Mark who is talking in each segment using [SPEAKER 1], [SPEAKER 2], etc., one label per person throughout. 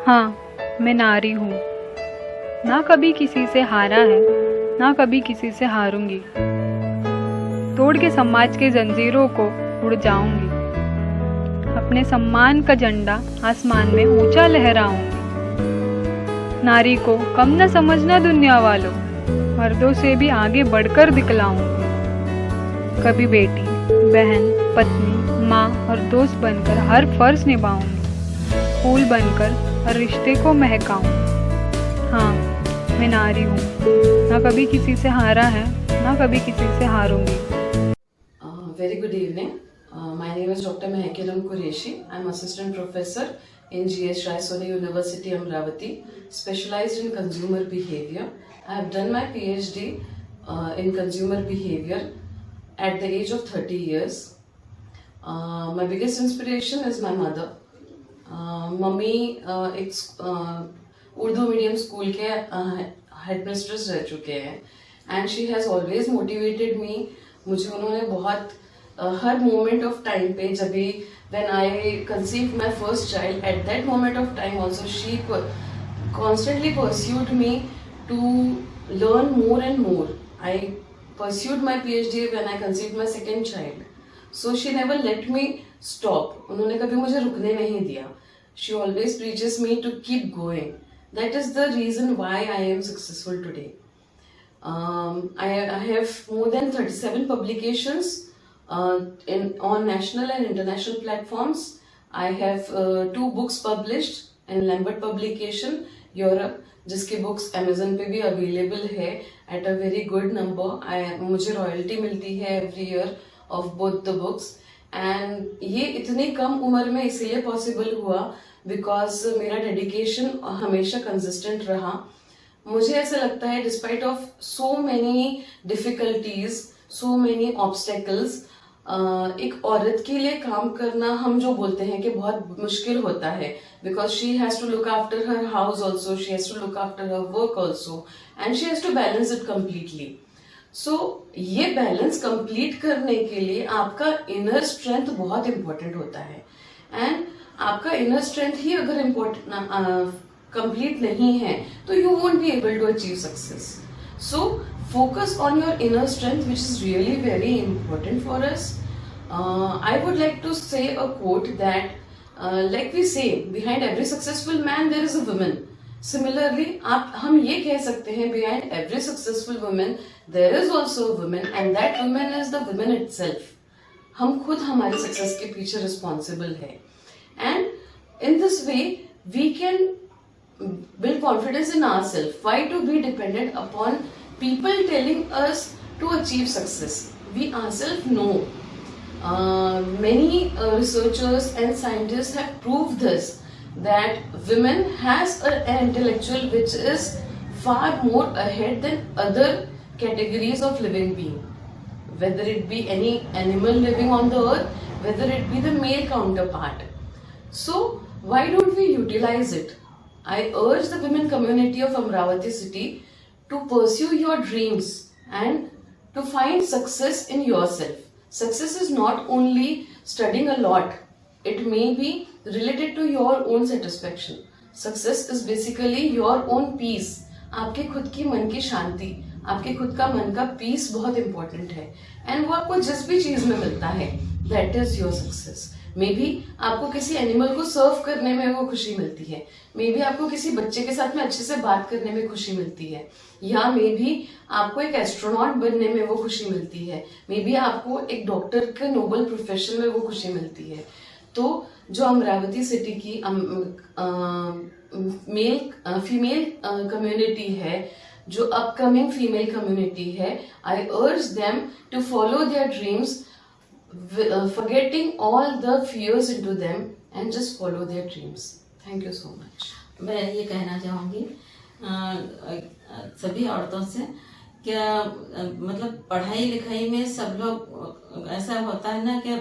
[SPEAKER 1] हाँ, मैं नारी हूँ। ना कभी किसी से हारा है, ना कभी किसी से हारूंगी। तोड़ के समाज के जंजीरों को उड़ जाऊंगी। अपने सम्मान का झंडा आसमान में ऊंचा लहराऊंगी। नारी को कम न समझना दुनिया वालों, मर्दों से भी आगे बढ़कर दिखलाऊंगी। कभी बेटी, बहन, पत्नी, माँ और दोस्त बनकर हर फर्ज निभाऊंगी। फूल बनकर हर रिश्ते को महकाऊं। हाँ, मैं नारी हूँ। ना कभी किसी से हारा है, ना कभी किसी से हारूंगी।
[SPEAKER 2] Very good evening. My name is Dr. Mehkiram Qureshi. I'm assistant professor in GS Rai Soni University, Amravati, specialized in consumer behavior. I have done my PhD in consumer behavior at the age of 30 years. My biggest inspiration is my mother. Mummy एक Urdu medium school के head mistress रह चुके हैं and she has always motivated me. मुझे उन्होंने बहुत हर moment of time पे, जब भी when I conceived my first child, at that moment of time also she constantly pursued me to learn more and more. I pursued my PhD when I conceived my second child. So she never let me stop. उन्होंने कभी मुझे रुकने नहीं दिया. She always preaches me to keep going. That is the reason why I am successful today. I have more than 37 publications on national and international platforms. I have 2 books published in Lambert Publication, Europe, जिसकी books Amazon पे भी available है at a very good number. मुझे royalty मिलती है every year of both the books and ये इतनी कम उम्र में इसीलिए पॉसिबल हुआ बिकॉज मेरा डेडिकेशन हमेशा कंसिस्टेंट रहा। मुझे ऐसा लगता है despite of so many difficulties, so many obstacles, एक औरत के लिए काम करना हम जो बोलते हैं कि बहुत मुश्किल होता है because she has to look after her house also, she has to look after her work also and she has to balance it completely. So ये बैलेंस कंप्लीट करने के लिए आपका इनर स्ट्रेंथ बहुत इंपॉर्टेंट होता है एंड आपका inner strength ही अगर कंप्लीट नहीं है तो you won't be able to achieve success. So focus on your inner strength, which is really very important for us. I would like to say a quote that like we say, behind every successful man there is a woman. Similarly, हम ये कह सकते हैं behind every successful woman there is also a woman and that woman is the woman itself. हम खुद हमारे success के पीछे रिस्पॉन्सिबल है and in this way we can build confidence in ourselves. Why to be dependent upon people telling us to achieve success? We ourselves know. Many researchers and scientists have proved this, that women has an intellectual which is far more ahead than other categories of living being. Whether it be any animal living on the earth, whether it be the male counterpart. So why don't we utilize it? I urge the women community of Amravati city to pursue your dreams and to find success in yourself. Success is not only studying a lot. It may be related to your own satisfaction. Success is basically your own peace. आपके खुद की मन की शांति, आपके खुद का मन का पीस बहुत इंपॉर्टेंट है एंड वो आपको जिस भी चीज में मिलता है that is your success. May be आपको किसी एनिमल को सर्व करने में वो खुशी मिलती है, मे बी आपको किसी बच्चे के साथ में अच्छे से बात करने में खुशी मिलती है, या मे बी आपको एक एस्ट्रोनॉट बनने में वो खुशी मिलती है, मे बी आपको एक डॉक्टर के नोबल प्रोफेशन में वो खुशी मिलती है। तो जो अमरावती सिटी की फीमेल कम्युनिटी है, जो अपकमिंग फीमेल कम्युनिटी है, I urge them to follow their dreams, forgetting all the fears into them and just follow their dreams. Thank you so much.
[SPEAKER 3] मैं ये कहना चाहूँगी सभी औरतों से, क्या मतलब पढ़ाई लिखाई में सब लोग ऐसा होता है ना कि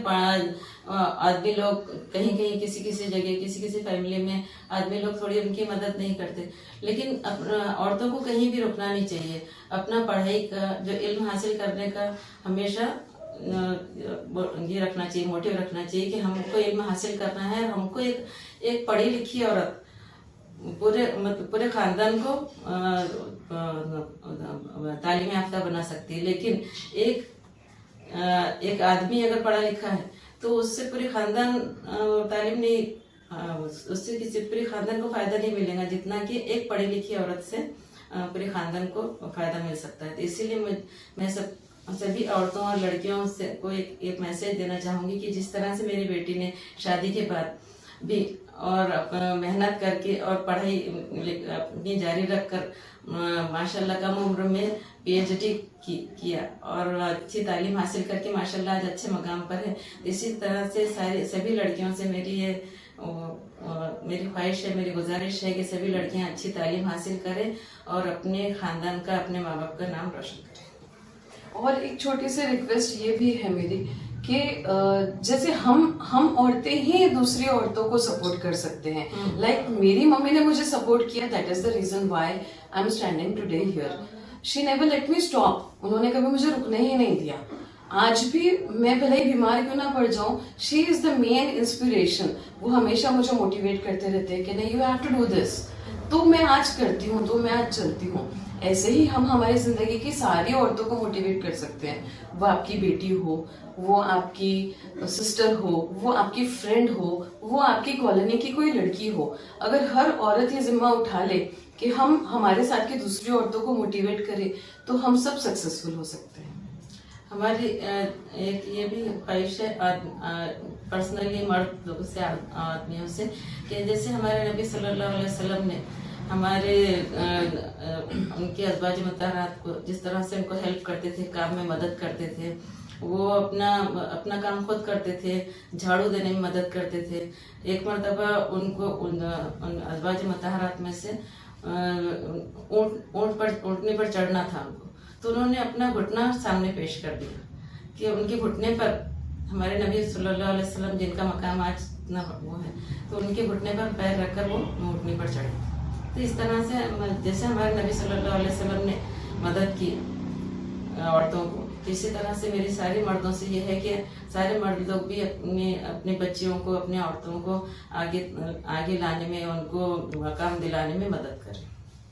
[SPEAKER 3] आदमी लोग कहीं कहीं किसी जगह किसी फैमिली में आदमी लोग थोड़ी उनकी मदद नहीं करते, लेकिन औरतों को कहीं भी रुकना नहीं चाहिए। अपना पढ़ाई का जो इल्म हासिल करने का हमेशा ये रखना चाहिए, मोटिव रखना चाहिए कि हमको इल्म हासिल करना है। हमको एक पढ़ी लिखी औरत पूरे खानदान को तालीम याफ्ता बना सकती है। लेकिन एक आदमी अगर पढ़ा लिखा है तो उससे पूरी खानदान तालीम नहीं, उससे किसी पूरे खानदान को फायदा नहीं मिलेगा जितना कि एक पढ़ी लिखी औरत से पूरे खानदान को फायदा मिल सकता है। तो इसीलिए मैं सभी औरतों और लड़कियों से को एक मैसेज देना चाहूंगी कि जिस तरह से मेरी बेटी ने शादी के बाद भी और मेहनत करके और पढ़ाई अपनी जारी रखकर माशाल्लाह कम उम्र में PhD किया और अच्छी तालीम हासिल करके माशाल्लाह आज अच्छे मकाम पर है। इसी तरह से सभी लड़कियों से मेरी ख्वाहिश है, मेरी गुजारिश है कि सभी लड़कियां अच्छी तालीम हासिल करें और अपने खानदान का, अपने माँ बाप का नाम रोशन करें।
[SPEAKER 2] और एक छोटी सी रिक्वेस्ट ये भी है मेरी कि जैसे हम औरतें ही दूसरी औरतों को सपोर्ट कर सकते हैं। लाइक मेरी मम्मी ने मुझे सपोर्ट किया, that is the reason why I am standing today here. She never let me stop, उन्होंने कभी मुझे रुकने ही नहीं दिया। आज भी मैं भले ही बीमार क्यों ना पड़ जाऊं, she is the main inspiration. वो हमेशा मुझे मोटिवेट करते रहते हैं कि नहीं, you have to do this. तो मैं आज करती हूँ, तो मैं आज चलती हूँ। ऐसे ही हम हमारी जिंदगी की सारी औरतों को मोटिवेट कर सकते हैं। वो आपकी बेटी हो, वो आपकी सिस्टर हो, वो आपकी फ्रेंड हो, वो आपकी कॉलोनी की कोई लड़की हो। अगर हर औरत ये जिम्मा उठा ले कि हम हमारे साथ की दूसरी औरतों को मोटिवेट करें तो हम सब सक्सेसफुल हो सकते हैं।
[SPEAKER 3] हमारी एक ये भी ख्वाहिश है पर्सनली मर्द लोगों से, आदमियों से, कि जैसे हमारे नबी सल्लल्लाहु अलैहि वसल्लम ने हमारे उनके अज़वाज मुतहरात को जिस तरह से उनको हेल्प करते थे, काम में मदद करते थे, वो अपना काम खुद करते थे, झाड़ू देने में मदद करते थे। एक मरतबा उनको उन अज़वाज मुतहरात में से ऊँटने पर चढ़ना था उनको, तो उन्होंने अपना घुटना सामने पेश कर दिया कि उनके घुटने पर हमारे नबी सल्लल्लाहु अलैहि वसल्लम जिनका मकाम आज इतना वो है, तो उनके घुटने पर पैर रखकर वो ऊँटने पर चढ़े। तो इस तरह से जैसे हमारे नबी सल्लल्लाहु अलैहि वसल्लम ने मदद की औरतों को, तो इसी तरह से मेरी सारी मर्दों से ये है कि सारे मर्द लोग भी अपने बच्चियों को, अपने औरतों को आगे लाने में, उनको मकाम दिलाने में मदद करें।